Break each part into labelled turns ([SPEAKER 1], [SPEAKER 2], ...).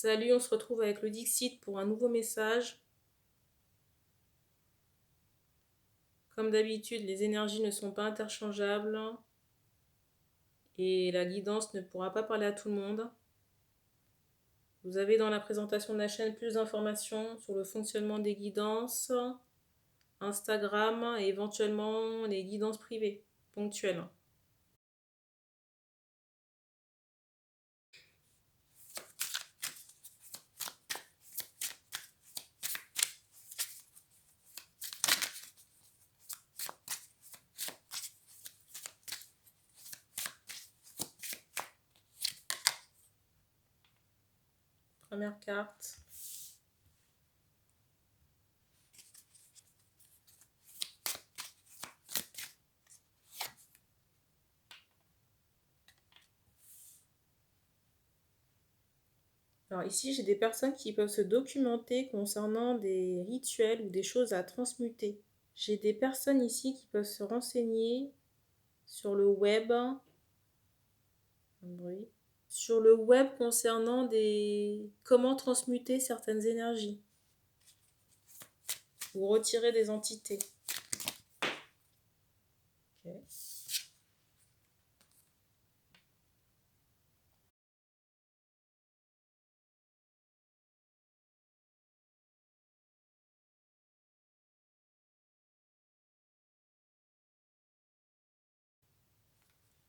[SPEAKER 1] Salut, on se retrouve avec le Dixit pour un nouveau message. Comme d'habitude, les énergies ne sont pas interchangeables et la guidance ne pourra pas parler à tout le monde. Vous avez dans la présentation de la chaîne plus d'informations sur le fonctionnement des guidances, Instagram et éventuellement les guidances privées, ponctuelles. Première carte. Alors ici, j'ai des personnes qui peuvent se documenter concernant des rituels ou des choses à transmuter. J'ai des personnes ici qui peuvent se renseigner sur le web, sur le web concernant comment transmuter certaines énergies ou retirer des entités. Okay.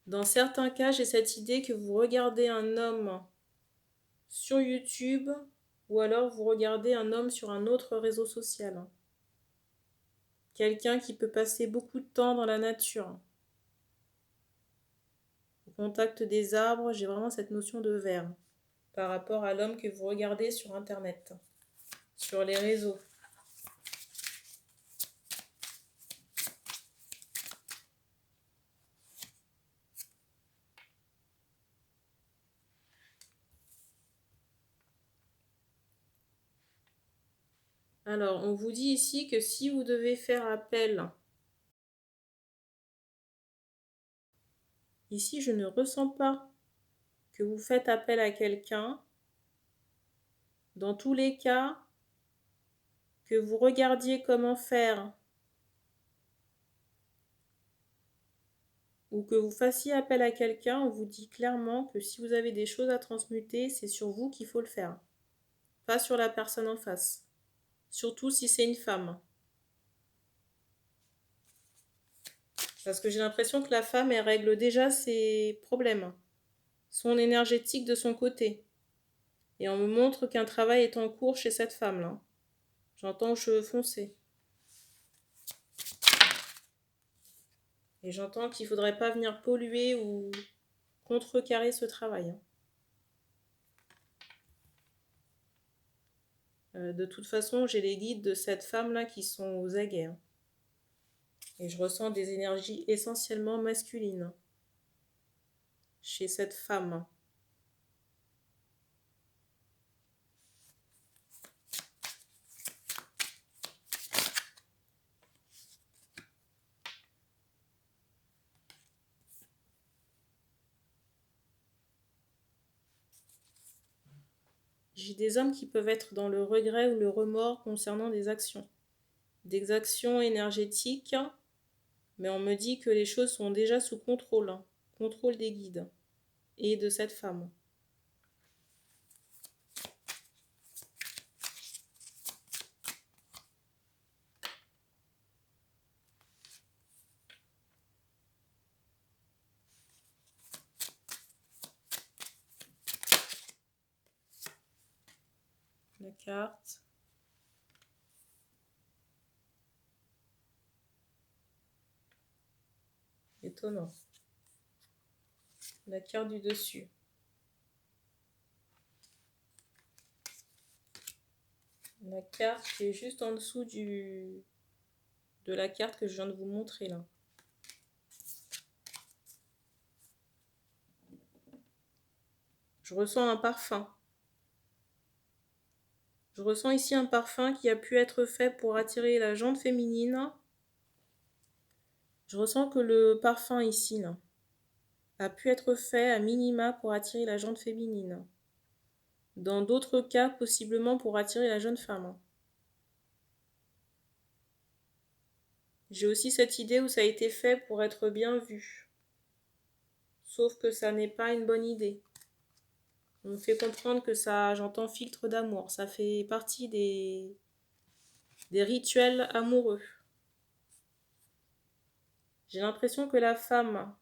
[SPEAKER 1] Dans certains cas, j'ai cette idée que vous regardez un homme sur YouTube ou alors vous regardez un homme sur un autre réseau social. Quelqu'un qui peut passer beaucoup de temps dans la nature. Au contact des arbres, j'ai vraiment cette notion de vert par rapport à l'homme que vous regardez sur Internet, sur les réseaux. Alors, on vous dit ici que si vous devez faire appel, ici je ne ressens pas que vous faites appel à quelqu'un. Dans tous les cas, que vous regardiez comment faire ou que vous fassiez appel à quelqu'un, on vous dit clairement que si vous avez des choses à transmuter, c'est sur vous qu'il faut le faire, pas sur la personne en face. Surtout si c'est une femme. Parce que j'ai l'impression que la femme, elle règle déjà ses problèmes, son énergétique de son côté. Et on me montre qu'un travail est en cours chez cette femme-là. J'entends aux cheveux foncés. Et j'entends qu'il ne faudrait pas venir polluer ou contrecarrer ce travail. De toute façon, j'ai les guides de cette femme-là qui sont aux aguets. Et je ressens des énergies essentiellement masculines chez cette femme. J'ai des hommes qui peuvent être dans le regret ou le remords concernant des actions énergétiques, mais on me dit que les choses sont déjà sous contrôle, contrôle des guides et de cette femme. La carte. Étonnant. La carte du dessus. La carte qui est juste en dessous de la carte que je viens de vous montrer là. Je ressens un parfum. Je ressens ici un parfum qui a pu être fait pour attirer la jante féminine. Je ressens que le parfum ici là, a pu être fait à minima pour attirer la jante féminine. Dans d'autres cas, possiblement pour attirer la jeune femme. J'ai aussi cette idée où ça a été fait pour être bien vu. Sauf que ça n'est pas une bonne idée. On me fait comprendre que ça, j'entends filtre d'amour. Ça fait partie des rituels amoureux. J'ai l'impression que la femme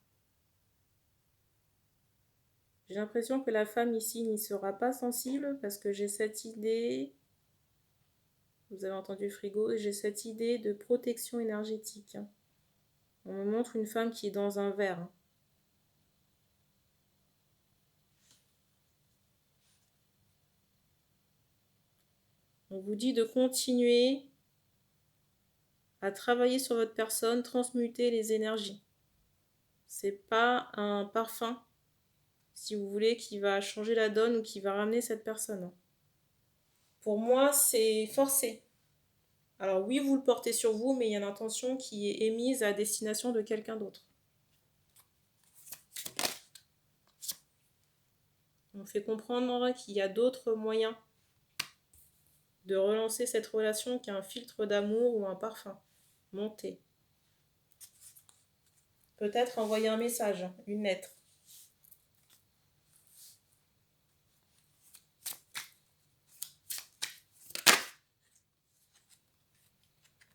[SPEAKER 1] ici n'y sera pas sensible parce que j'ai cette idée, vous avez entendu le frigo, j'ai cette idée de protection énergétique. On me montre une femme qui est dans un verre. On vous dit de continuer à travailler sur votre personne, transmuter les énergies. C'est pas un parfum, si vous voulez, qui va changer la donne ou qui va ramener cette personne. Pour moi, c'est forcé. Alors oui, vous le portez sur vous, mais il y a l'intention qui est émise à destination de quelqu'un d'autre. On fait comprendre qu'il y a d'autres moyens de relancer cette relation qu'un filtre d'amour ou un parfum monté. Peut-être envoyer un message, une lettre.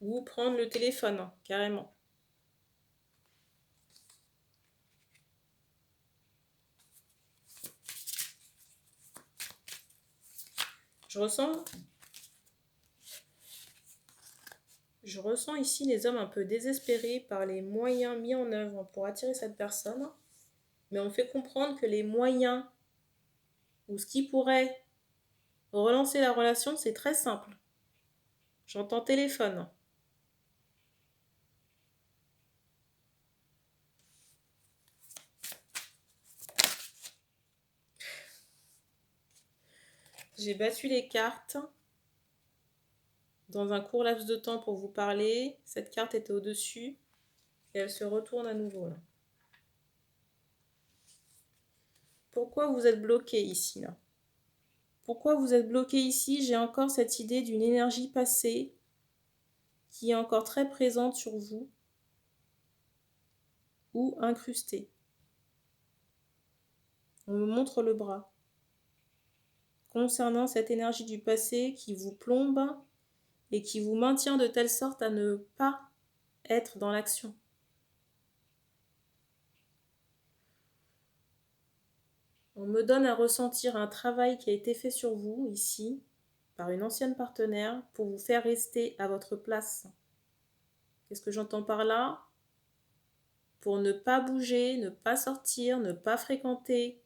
[SPEAKER 1] Ou prendre le téléphone, carrément. Je ressens ici les hommes un peu désespérés par les moyens mis en œuvre pour attirer cette personne. Mais on fait comprendre que les moyens ou ce qui pourrait relancer la relation, c'est très simple. J'entends téléphone. J'ai battu les cartes dans un court laps de temps pour vous parler. Cette carte était au-dessus et elle se retourne à nouveau là. Pourquoi vous êtes bloqué ici là? Pourquoi vous êtes bloqué ici? J'ai encore cette idée d'une énergie passée qui est encore très présente sur vous ou incrustée. On me montre le bras. Concernant cette énergie du passé qui vous plombe et qui vous maintient de telle sorte à ne pas être dans l'action. On me donne à ressentir un travail qui a été fait sur vous, ici, par une ancienne partenaire, pour vous faire rester à votre place. Qu'est-ce que j'entends par là? Pour ne pas bouger, ne pas sortir, ne pas fréquenter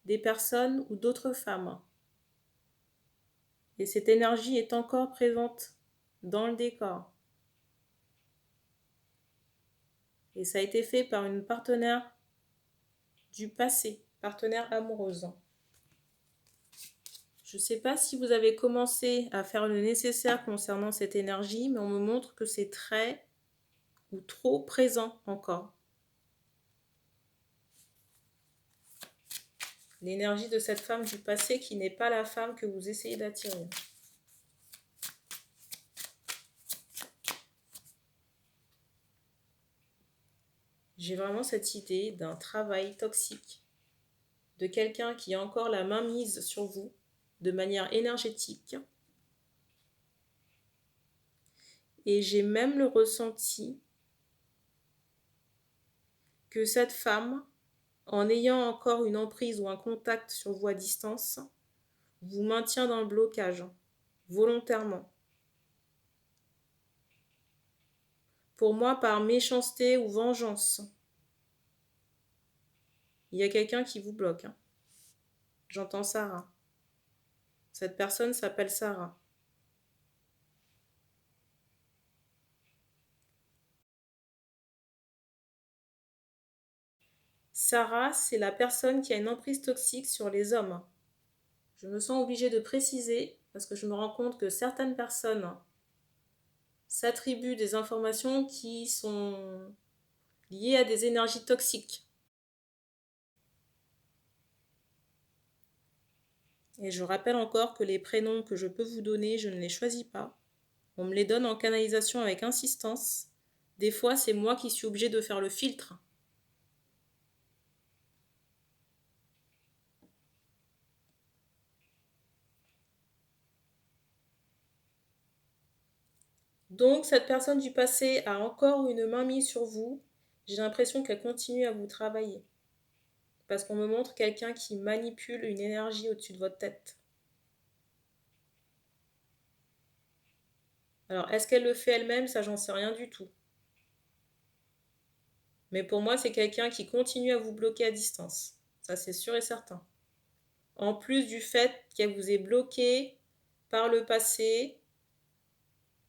[SPEAKER 1] des personnes ou d'autres femmes. Et cette énergie est encore présente dans le décor. Et ça a été fait par une partenaire du passé, partenaire amoureuse. Je ne sais pas si vous avez commencé à faire le nécessaire concernant cette énergie, mais on me montre que c'est très ou trop présent encore. L'énergie de cette femme du passé qui n'est pas la femme que vous essayez d'attirer. J'ai vraiment cette idée d'un travail toxique, de quelqu'un qui a encore la main mise sur vous de manière énergétique. Et j'ai même le ressenti que cette femme, en ayant encore une emprise ou un contact sur vous à distance, vous maintient dans le blocage, volontairement. Pour moi, par méchanceté ou vengeance. Il y a quelqu'un qui vous bloque. J'entends Sarah. Cette personne s'appelle Sarah. Sarah, c'est la personne qui a une emprise toxique sur les hommes. Je me sens obligée de préciser parce que je me rends compte que certaines personnes s'attribuent des informations qui sont liées à des énergies toxiques. Et je rappelle encore que les prénoms que je peux vous donner, je ne les choisis pas. On me les donne en canalisation avec insistance. Des fois, c'est moi qui suis obligée de faire le filtre. Donc, cette personne du passé a encore une main mise sur vous. J'ai l'impression qu'elle continue à vous travailler. Parce qu'on me montre quelqu'un qui manipule une énergie au-dessus de votre tête. Alors, est-ce qu'elle le fait elle-même? Ça, j'en sais rien du tout. Mais pour moi, c'est quelqu'un qui continue à vous bloquer à distance. Ça, c'est sûr et certain. En plus du fait qu'elle vous ait bloqué par le passé,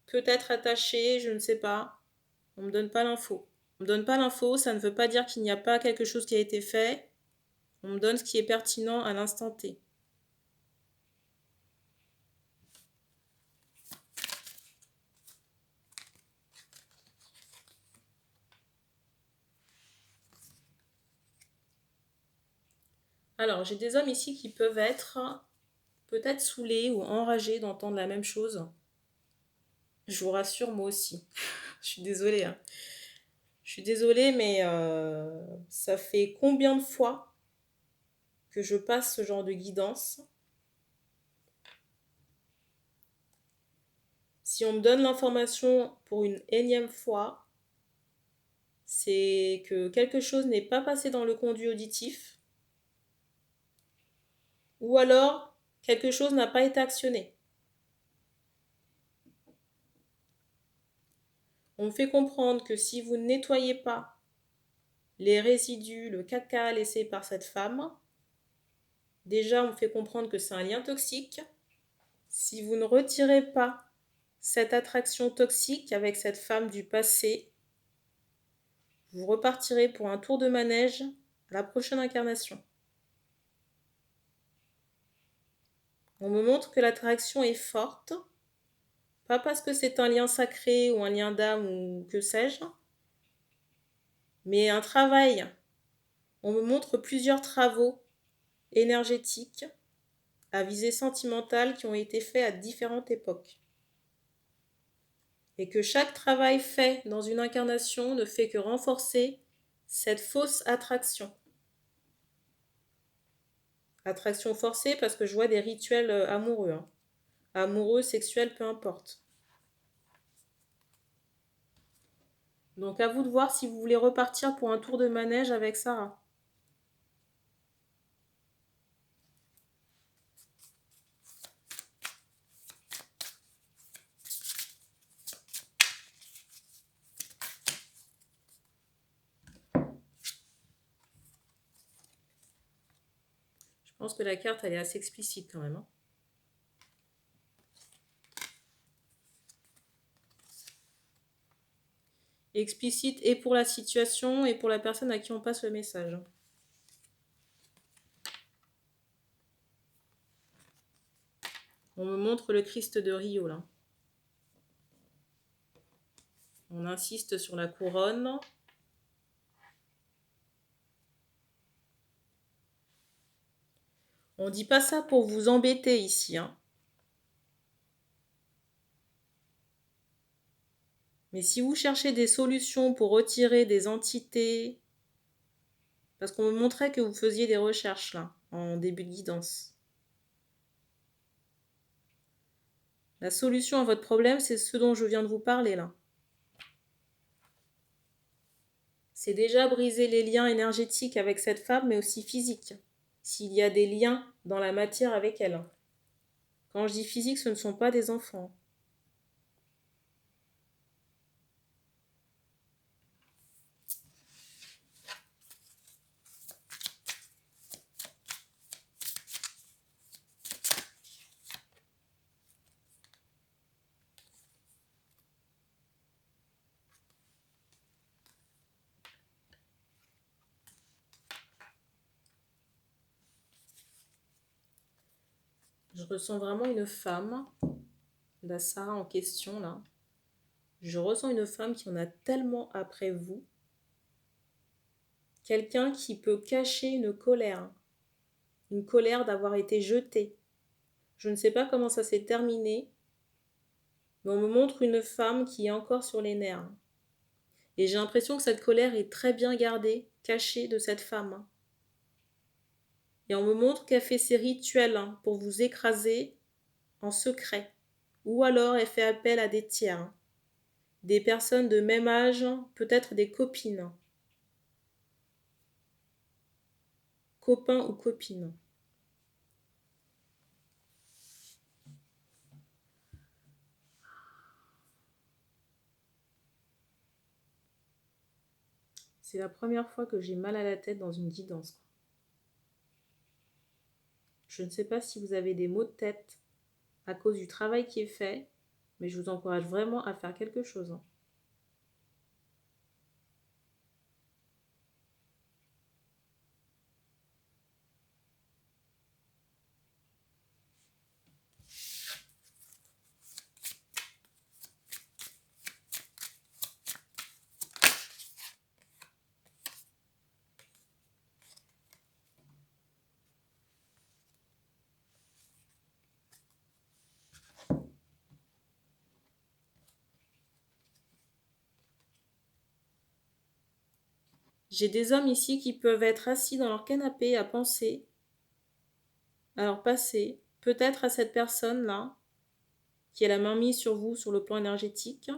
[SPEAKER 1] peut-être attaché, je ne sais pas. On ne me donne pas l'info. On ne me donne pas l'info, ça ne veut pas dire qu'il n'y a pas quelque chose qui a été fait. On me donne ce qui est pertinent à l'instant T. Alors, j'ai des hommes ici qui peuvent être peut-être saoulés ou enragés d'entendre la même chose. Je vous rassure, moi aussi. Je suis désolée, hein. Je suis désolée, mais ça fait combien de fois que je passe ce genre de guidance? Si on me donne l'information pour une énième fois, c'est que quelque chose n'est pas passé dans le conduit auditif, ou alors quelque chose n'a pas été actionné. On me fait comprendre que si vous ne nettoyez pas les résidus, le caca laissé par cette femme, déjà on me fait comprendre que c'est un lien toxique. Si vous ne retirez pas cette attraction toxique avec cette femme du passé, vous repartirez pour un tour de manège à la prochaine incarnation. On me montre que l'attraction est forte, pas parce que c'est un lien sacré ou un lien d'âme ou que sais-je, mais un travail. On me montre plusieurs travaux énergétiques à visée sentimentale qui ont été faits à différentes époques. Et que chaque travail fait dans une incarnation ne fait que renforcer cette fausse attraction. Attraction forcée parce que je vois des rituels amoureux. Hein. Amoureux, sexuels, peu importe. Donc à vous de voir si vous voulez repartir pour un tour de manège avec Sarah. Je pense que la carte, elle est assez explicite quand même. Hein. Explicite et pour la situation et pour la personne à qui on passe le message. On me montre le Christ de Rio là. On insiste sur la couronne. On dit pas ça pour vous embêter ici. Hein. Mais si vous cherchez des solutions pour retirer des entités, parce qu'on me montrait que vous faisiez des recherches là, en début de guidance. La solution à votre problème, c'est ce dont je viens de vous parler là. C'est déjà briser les liens énergétiques avec cette femme, mais aussi physiques. S'il y a des liens dans la matière avec elle. Quand je dis physique, ce ne sont pas des enfants. Je ressens vraiment une femme, la Sarah en question là. Je ressens une femme qui en a tellement après vous. Quelqu'un qui peut cacher une colère d'avoir été jeté. Je ne sais pas comment ça s'est terminé, mais on me montre une femme qui est encore sur les nerfs. Et j'ai l'impression que cette colère est très bien gardée, cachée de cette femme. Et on me montre qu'elle fait ses rituels pour vous écraser en secret. Ou alors elle fait appel à des tiers, des personnes de même âge, peut-être des copines, copains ou copines. C'est la première fois que j'ai mal à la tête dans une guidance. Je ne sais pas si vous avez des maux de tête à cause du travail qui est fait, mais je vous encourage vraiment à faire quelque chose. J'ai des hommes ici qui peuvent être assis dans leur canapé à penser à leur passé, peut-être à cette personne-là qui a la main mise sur vous sur le plan énergétique,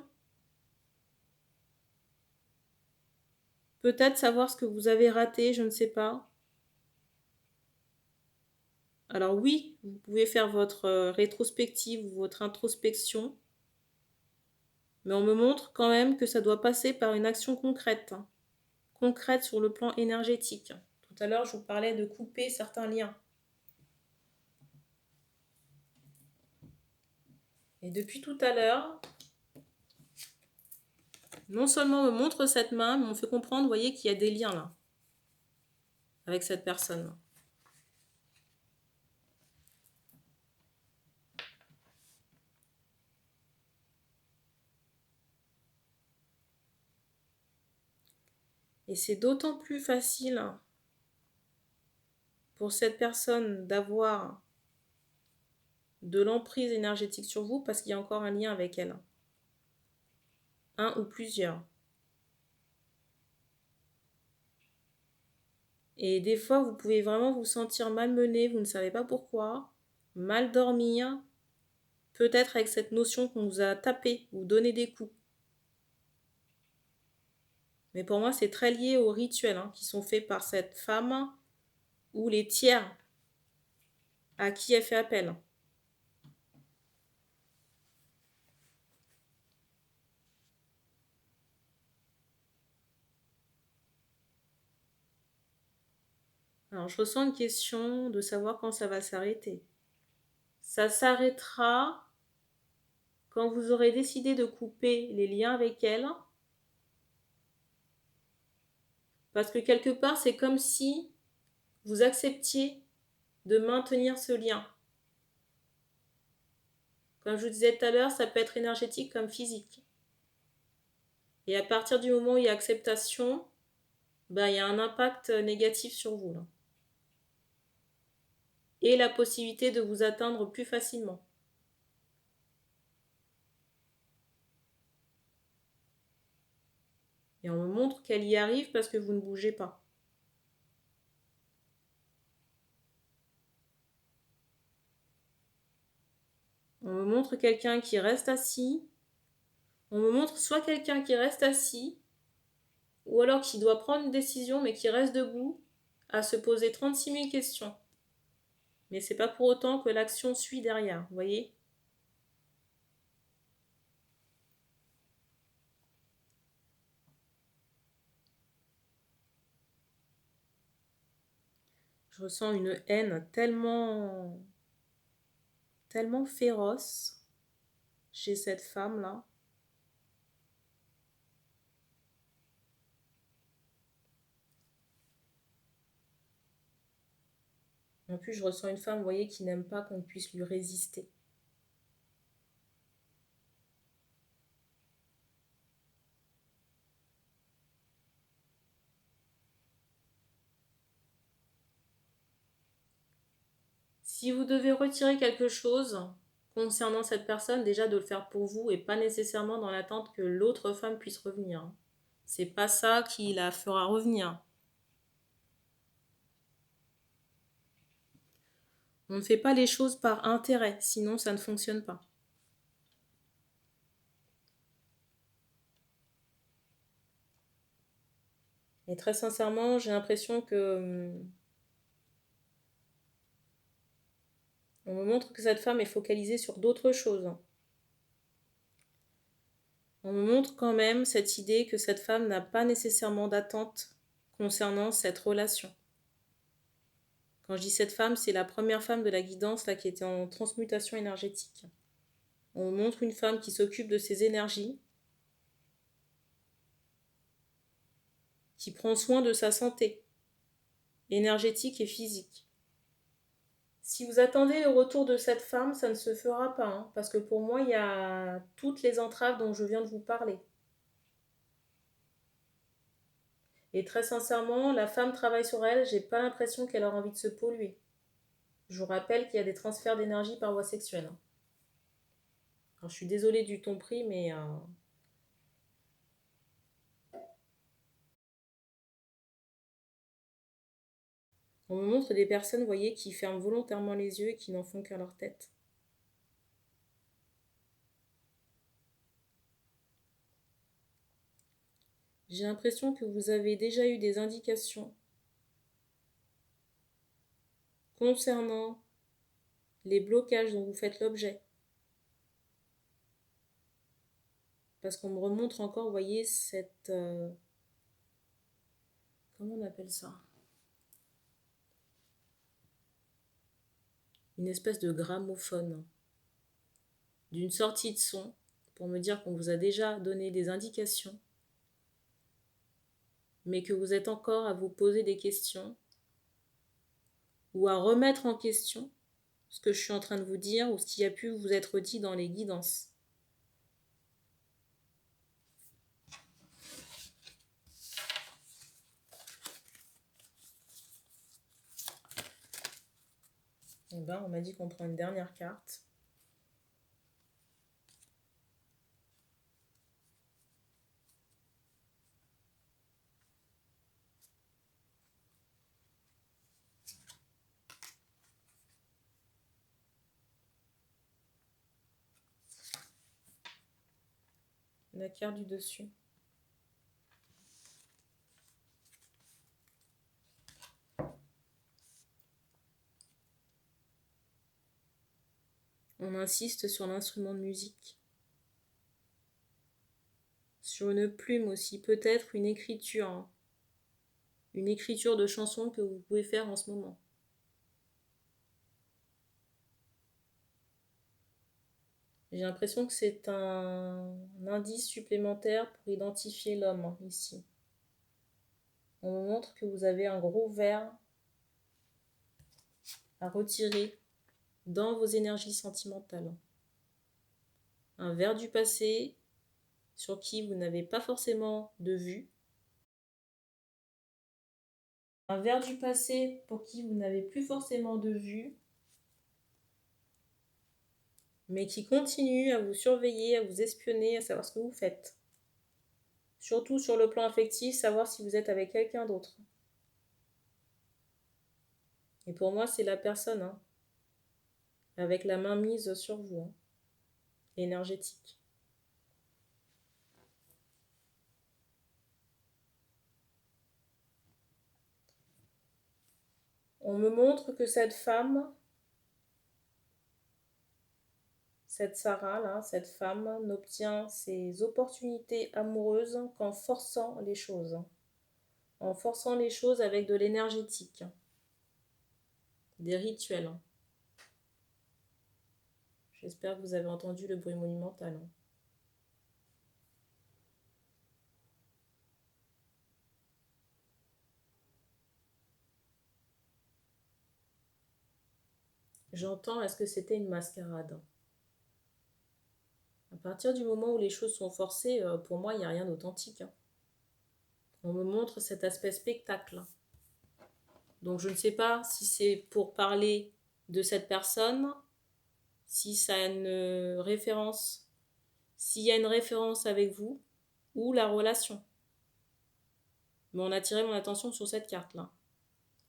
[SPEAKER 1] peut-être savoir ce que vous avez raté, je ne sais pas. Alors oui, vous pouvez faire votre rétrospective ou votre introspection, mais on me montre quand même que ça doit passer par une action concrète, concrète sur le plan énergétique. Tout à l'heure, je vous parlais de couper certains liens. Et depuis tout à l'heure, non seulement on me montre cette main, mais on me fait comprendre, vous voyez, qu'il y a des liens là, avec cette personne. Et c'est d'autant plus facile pour cette personne d'avoir de l'emprise énergétique sur vous parce qu'il y a encore un lien avec elle. Un ou plusieurs. Et des fois, vous pouvez vraiment vous sentir malmené, vous ne savez pas pourquoi, mal dormir, peut-être avec cette notion qu'on vous a tapé ou donné des coups. Mais pour moi, c'est très lié aux rituels qui sont faits par cette femme ou les tiers à qui elle fait appel. Alors, je ressens une question de savoir quand ça va s'arrêter. Ça s'arrêtera quand vous aurez décidé de couper les liens avec elle. Parce que quelque part, c'est comme si vous acceptiez de maintenir ce lien. Comme je vous disais tout à l'heure, ça peut être énergétique comme physique. Et à partir du moment où il y a acceptation, il y a un impact négatif sur vous. Là. Et la possibilité de vous atteindre plus facilement. Et on me montre qu'elle y arrive parce que vous ne bougez pas. On me montre quelqu'un qui reste assis. On me montre soit quelqu'un qui reste assis, ou alors qui doit prendre une décision mais qui reste debout à se poser 36 000 questions. Mais c'est pas pour autant que l'action suit derrière, vous voyez ? Je ressens une haine tellement féroce chez cette femme-là. En plus, je ressens une femme, vous voyez, qui n'aime pas qu'on puisse lui résister. Si vous devez retirer quelque chose concernant cette personne, déjà de le faire pour vous et pas nécessairement dans l'attente que l'autre femme puisse revenir. C'est pas ça qui la fera revenir. On ne fait pas les choses par intérêt, sinon ça ne fonctionne pas. Et très sincèrement, j'ai l'impression que on me montre que cette femme est focalisée sur d'autres choses. On me montre quand même cette idée que cette femme n'a pas nécessairement d'attente concernant cette relation. Quand je dis cette femme, c'est la première femme de la guidance là, qui était en transmutation énergétique. On me montre une femme qui s'occupe de ses énergies, qui prend soin de sa santé énergétique et physique. Si vous attendez le retour de cette femme, ça ne se fera pas, hein, parce que pour moi, il y a toutes les entraves dont je viens de vous parler. Et très sincèrement, la femme travaille sur elle, j'ai pas l'impression qu'elle aura envie de se polluer. Je vous rappelle qu'il y a des transferts d'énergie par voie sexuelle. Alors, je suis désolée du ton pris, mais on me montre des personnes, vous voyez, qui ferment volontairement les yeux et qui n'en font qu'à leur tête. J'ai l'impression que vous avez déjà eu des indications concernant les blocages dont vous faites l'objet. Parce qu'on me remontre encore, vous voyez, cette... comment on appelle ça? Une espèce de gramophone, d'une sortie de son, pour me dire qu'on vous a déjà donné des indications, mais que vous êtes encore à vous poser des questions, ou à remettre en question ce que je suis en train de vous dire, ou ce qui a pu vous être dit dans les guidances. Et ben, on m'a dit qu'on prend une dernière carte. La carte du dessus. On insiste sur l'instrument de musique. Sur une plume aussi, peut-être une écriture. Hein. Une écriture de chansons que vous pouvez faire en ce moment. J'ai l'impression que c'est un indice supplémentaire pour identifier l'homme ici. On me montre que vous avez un gros verre à retirer dans vos énergies sentimentales. Un verre du passé sur qui vous n'avez pas forcément de vue. Un verre du passé pour qui vous n'avez plus forcément de vue, mais qui continue à vous surveiller, à vous espionner, à savoir ce que vous faites. Surtout sur le plan affectif, savoir si vous êtes avec quelqu'un d'autre. Et pour moi, c'est la personne, hein, avec la main mise sur vous, hein, énergétique. On me montre que cette femme, cette Sarah, là, cette femme, n'obtient ses opportunités amoureuses qu'en forçant les choses. En forçant les choses avec de l'énergétique. Des rituels. J'espère que vous avez entendu le bruit monumental. J'entends, est-ce que c'était une mascarade? À partir du moment où les choses sont forcées, pour moi, il n'y a rien d'authentique. On me montre cet aspect spectacle. Donc je ne sais pas si c'est pour parler de cette personne, si ça a une référence, s'il y a une référence avec vous ou la relation. Mais on a attiré mon attention sur cette carte-là.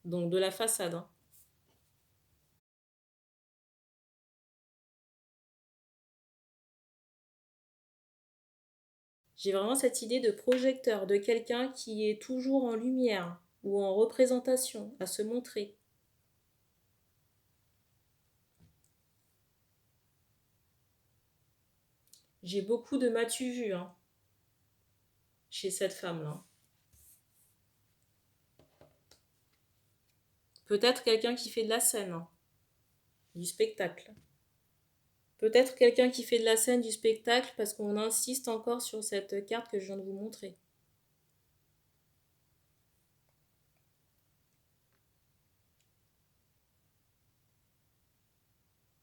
[SPEAKER 1] Donc de la façade. Hein. J'ai vraiment cette idée de projecteur, de quelqu'un qui est toujours en lumière ou en représentation, à se montrer. J'ai beaucoup de m'as-tu vu hein, chez cette femme-là. Peut-être quelqu'un qui fait de la scène, hein, du spectacle. Peut-être quelqu'un qui fait de la scène, du spectacle, parce qu'on insiste encore sur cette carte que je viens de vous montrer.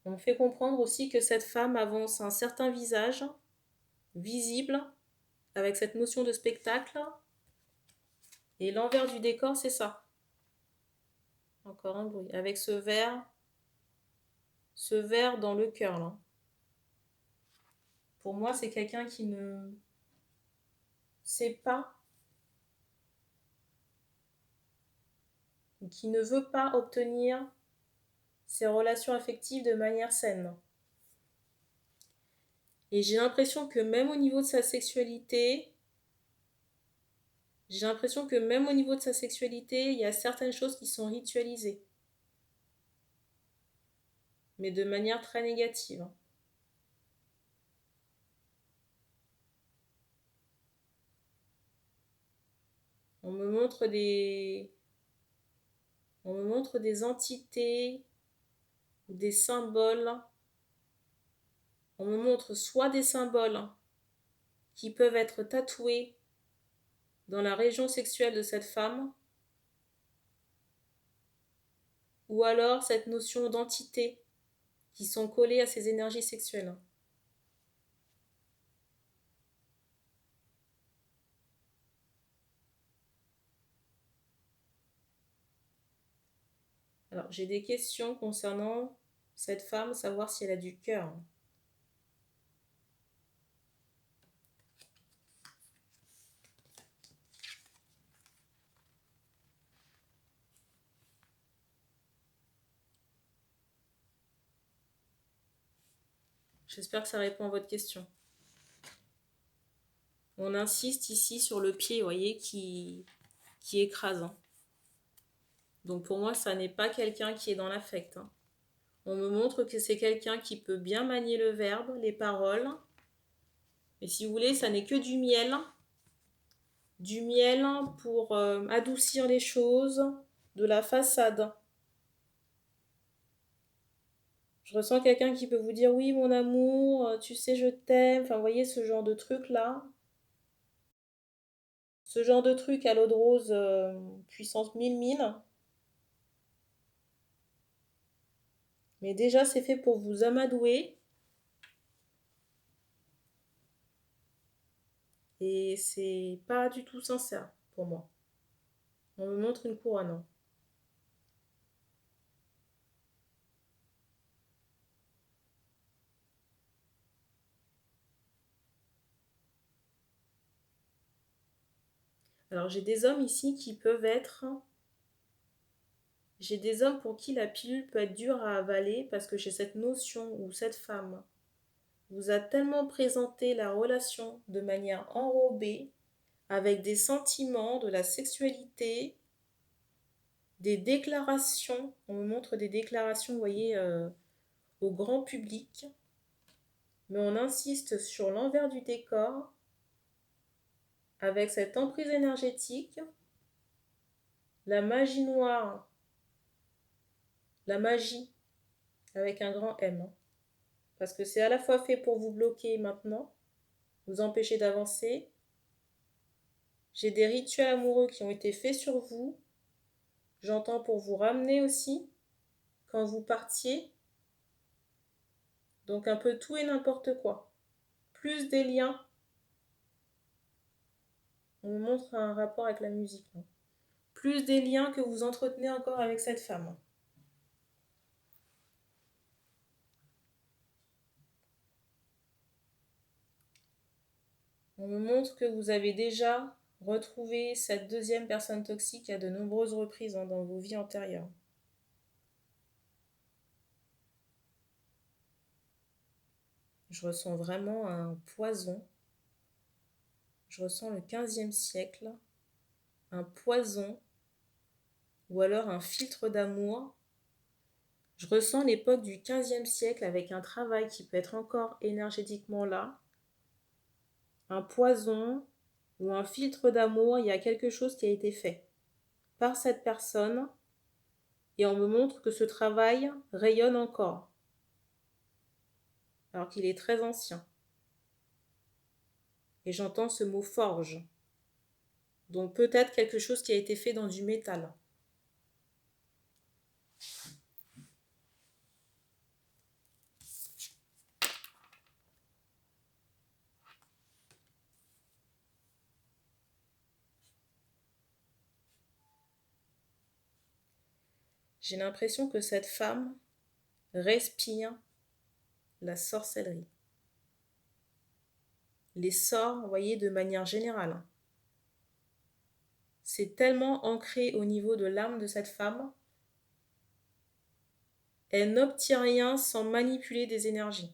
[SPEAKER 1] On me fait comprendre aussi que cette femme avance un certain visage, visible, avec cette notion de spectacle. Et l'envers du décor, c'est ça. Encore un bruit. Avec ce verre dans le cœur, là. Pour moi, c'est quelqu'un qui ne sait pas, qui ne veut pas obtenir ses relations affectives de manière saine. Et j'ai l'impression que même au niveau de sa sexualité, il y a certaines choses qui sont ritualisées. Mais de manière très négative. On me montre des entités ou des symboles. On me montre soit des symboles qui peuvent être tatoués dans la région sexuelle de cette femme, ou alors cette notion d'entité qui sont collées à ces énergies sexuelles. Alors, j'ai des questions concernant cette femme, savoir si elle a du cœur. J'espère que ça répond à votre question. On insiste ici sur le pied, vous voyez, qui écrase. Hein. Donc pour moi, ça n'est pas quelqu'un qui est dans l'affect. Hein. On me montre que c'est quelqu'un qui peut bien manier le verbe, les paroles. Mais si vous voulez, ça n'est que du miel. Du miel pour adoucir les choses, de la façade. Je ressens quelqu'un qui peut vous dire oui mon amour, tu sais je t'aime, enfin vous voyez ce genre de truc là. Ce genre de truc à l'eau de rose puissance 1000. Mais déjà c'est fait pour vous amadouer. Et c'est pas du tout sincère pour moi. On me montre une couronne. Alors j'ai des hommes ici qui peuvent être... J'ai des hommes pour qui la pilule peut être dure à avaler parce que j'ai cette notion où cette femme vous a tellement présenté la relation de manière enrobée, avec des sentiments, de la sexualité, des déclarations. On me montre des déclarations, vous voyez, au grand public. Mais on insiste sur l'envers du décor avec cette emprise énergétique, la magie noire, la magie avec un grand M. Hein. Parce que c'est à la fois fait pour vous bloquer maintenant, vous empêcher d'avancer. J'ai des rituels amoureux qui ont été faits sur vous. J'entends pour vous ramener aussi quand vous partiez. Donc un peu tout et n'importe quoi. Plus des liens. On me montre un rapport avec la musique. Hein. Plus des liens que vous entretenez encore avec cette femme. On me montre que vous avez déjà retrouvé cette deuxième personne toxique à de nombreuses reprises dans vos vies antérieures. Je ressens vraiment un poison. Je ressens le 15e siècle, un poison ou alors un filtre d'amour. Je ressens l'époque du 15e siècle avec un travail qui peut être encore énergétiquement là. Un poison ou un filtre d'amour, il y a quelque chose qui a été fait par cette personne et on me montre que ce travail rayonne encore alors qu'il est très ancien. Et j'entends ce mot forge. Donc peut-être quelque chose qui a été fait dans du métal. J'ai l'impression que cette femme respire la sorcellerie. Les sorts, vous voyez, de manière générale. C'est tellement ancré au niveau de l'âme de cette femme. Elle n'obtient rien sans manipuler des énergies.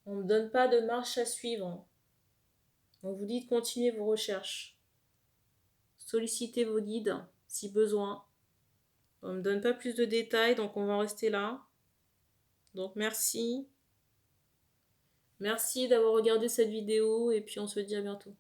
[SPEAKER 1] On ne me donne pas de marche à suivre. On vous dit de continuer vos recherches. Sollicitez vos guides si besoin. On ne me donne pas plus de détails, donc on va en rester là. Donc merci. Merci d'avoir regardé cette vidéo et puis on se dit à bientôt.